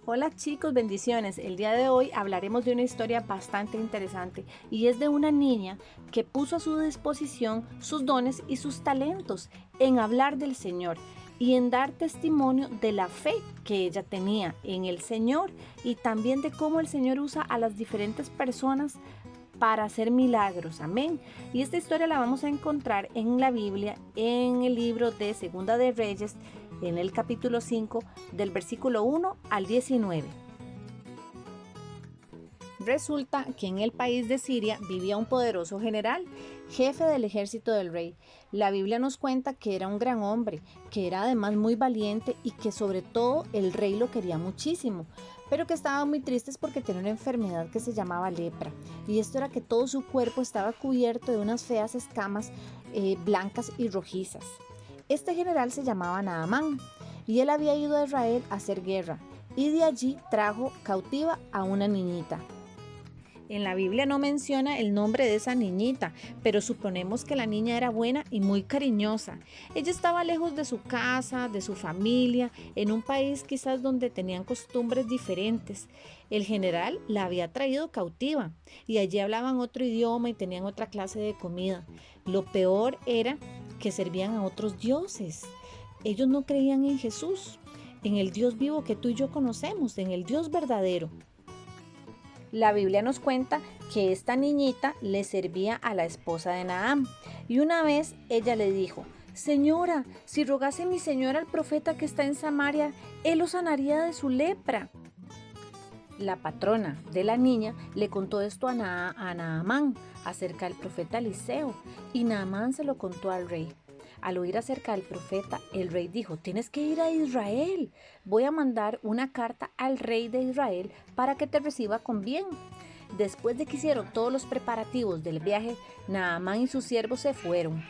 Hola chicos, bendiciones. El día de hoy hablaremos de una historia bastante interesante y es de una niña que puso a su disposición sus dones y sus talentos en hablar del Señor y en dar testimonio de la fe que ella tenía en el Señor y también de cómo el Señor usa a las diferentes personas para hacer milagros. Amén. Y esta historia la vamos a encontrar en la Biblia, en el libro de Segunda de Reyes, en el capítulo 5, del versículo 1 al 19. Resulta que en el país de Siria vivía un poderoso general, jefe del ejército del rey. La Biblia nos cuenta que era un gran hombre, que era además muy valiente y que sobre todo el rey lo quería muchísimo, pero que estaba muy triste porque tenía una enfermedad que se llamaba lepra. Y esto era que todo su cuerpo estaba cubierto de unas feas escamas blancas y rojizas. Este general se llamaba Naamán y él había ido a Israel a hacer guerra y de allí trajo cautiva a una niñita. En la Biblia no menciona el nombre de esa niñita, pero suponemos que la niña era buena y muy cariñosa. Ella estaba lejos de su casa, de su familia, en un país quizás donde tenían costumbres diferentes. El general la había traído cautiva y allí hablaban otro idioma y tenían otra clase de comida. Lo peor era que servían a otros dioses. Ellos no creían en Jesús, en el Dios vivo que tú y yo conocemos, en el Dios verdadero. La Biblia nos cuenta que esta niñita le servía a la esposa de Naam y una vez ella le dijo: Señora, si rogase mi señor al profeta que está en Samaria, él lo sanaría de su lepra. La patrona de la niña le contó esto a Naamán acerca del profeta Eliseo y Naamán se lo contó al rey. Al oír acerca del profeta, el rey dijo: tienes que ir a Israel. Voy a mandar una carta al rey de Israel para que te reciba con bien. Después de que hicieron todos los preparativos del viaje, Naamán y sus siervos se fueron.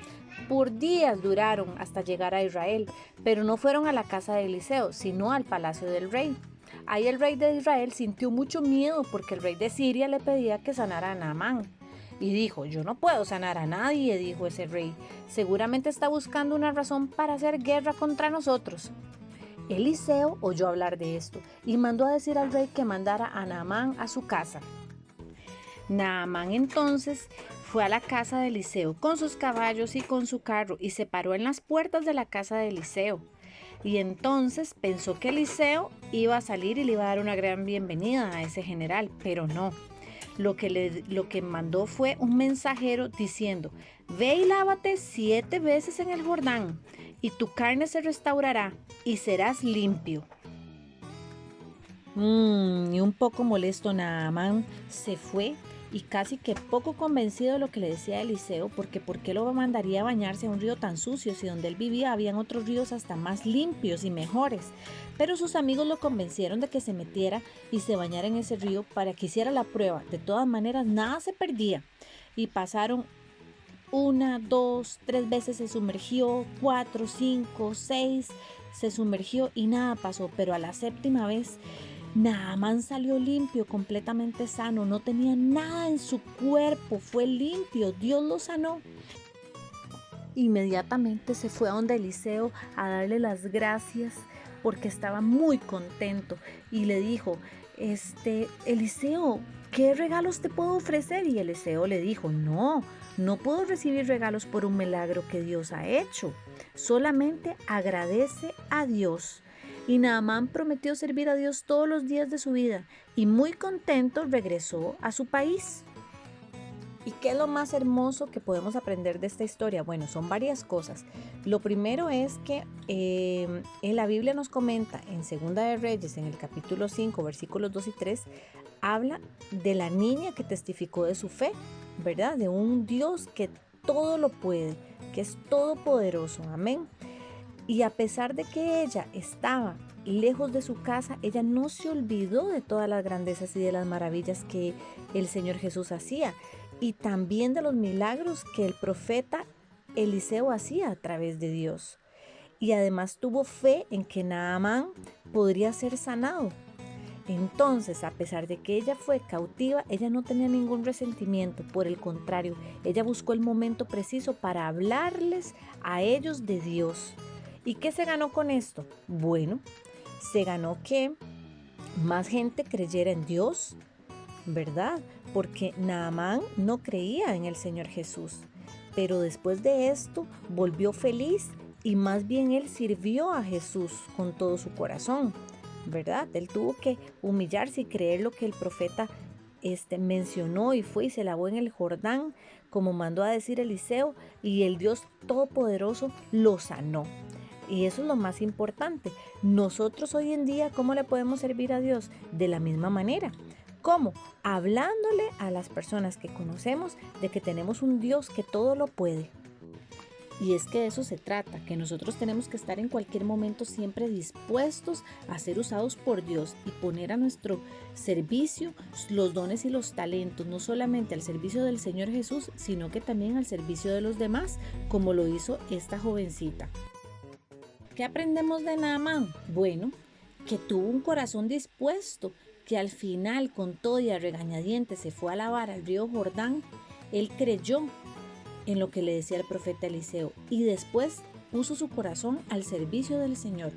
Por días duraron hasta llegar a Israel, pero no fueron a la casa de Eliseo, sino al palacio del rey. Ahí el rey de Israel sintió mucho miedo porque el rey de Siria le pedía que sanara a Naamán. Y dijo: yo no puedo sanar a nadie, dijo ese rey. Seguramente está buscando una razón para hacer guerra contra nosotros. Eliseo oyó hablar de esto y mandó a decir al rey que mandara a Naamán a su casa. Naamán entonces fue a la casa de Eliseo con sus caballos y con su carro y se paró en las puertas de la casa de Eliseo. Y entonces pensó que Eliseo iba a salir y le iba a dar una gran bienvenida a ese general, pero no. Lo que mandó fue un mensajero diciendo: ve y lávate 7 veces en el Jordán, y tu carne se restaurará y serás limpio. Y un poco molesto, Naamán se fue y casi que poco convencido de lo que le decía Eliseo, porque ¿por qué lo mandaría a bañarse a un río tan sucio si donde él vivía habían otros ríos hasta más limpios y mejores? Pero sus amigos lo convencieron de que se metiera y se bañara en ese río para que hiciera la prueba. De todas maneras, nada se perdía. Y pasaron 1, 2, 3 veces se sumergió, 4, 5, 6, se sumergió y nada pasó, pero a la 7ª vez Naamán salió limpio, completamente sano, no tenía nada en su cuerpo, fue limpio, Dios lo sanó. Inmediatamente se fue a donde Eliseo a darle las gracias porque estaba muy contento y le dijo: Eliseo, ¿qué regalos te puedo ofrecer? Y Eliseo le dijo: no puedo recibir regalos por un milagro que Dios ha hecho, solamente agradece a Dios. Y Naamán prometió servir a Dios todos los días de su vida y muy contento regresó a su país. ¿Y qué es lo más hermoso que podemos aprender de esta historia? Bueno, son varias cosas. Lo primero es que en la Biblia nos comenta, en Segunda de Reyes, en el capítulo 5, versículos 2 y 3, habla de la niña que testificó de su fe, ¿verdad? De un Dios que todo lo puede, que es todopoderoso. Amén. Y a pesar de que ella estaba lejos de su casa, ella no se olvidó de todas las grandezas y de las maravillas que el Señor Jesús hacía y también de los milagros que el profeta Eliseo hacía a través de Dios. Y además tuvo fe en que Naamán podría ser sanado. Entonces, a pesar de que ella fue cautiva, ella no tenía ningún resentimiento. Por el contrario, ella buscó el momento preciso para hablarles a ellos de Dios. ¿Y qué se ganó con esto? Bueno, se ganó que más gente creyera en Dios, ¿verdad? Porque Naamán no creía en el Señor Jesús. Pero después de esto volvió feliz y más bien él sirvió a Jesús con todo su corazón, ¿verdad? Él tuvo que humillarse y creer lo que el profeta mencionó y fue y se lavó en el Jordán, como mandó a decir Eliseo, y el Dios Todopoderoso lo sanó. Y eso es lo más importante. Nosotros hoy en día, ¿cómo le podemos servir a Dios? De la misma manera. ¿Cómo? Hablándole a las personas que conocemos de que tenemos un Dios que todo lo puede. Y es que de eso se trata, que nosotros tenemos que estar en cualquier momento siempre dispuestos a ser usados por Dios y poner a nuestro servicio los dones y los talentos, no solamente al servicio del Señor Jesús, sino que también al servicio de los demás, como lo hizo esta jovencita. ¿Qué aprendemos de Naamán? Bueno, que tuvo un corazón dispuesto, que al final, con todo y a regañadientes, se fue a lavar al río Jordán. Él creyó en lo que le decía el profeta Eliseo y después puso su corazón al servicio del Señor.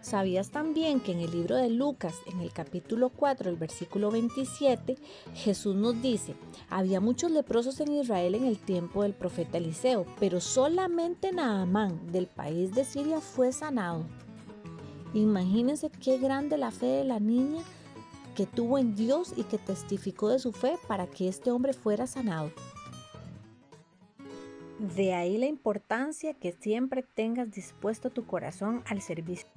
¿Sabías también que en el libro de Lucas, en el capítulo 4, el versículo 27, Jesús nos dice: había muchos leprosos en Israel en el tiempo del profeta Eliseo, pero solamente Naamán del país de Siria fue sanado? Imagínense qué grande la fe de la niña que tuvo en Dios y que testificó de su fe para que este hombre fuera sanado. De ahí la importancia que siempre tengas dispuesto tu corazón al servicio.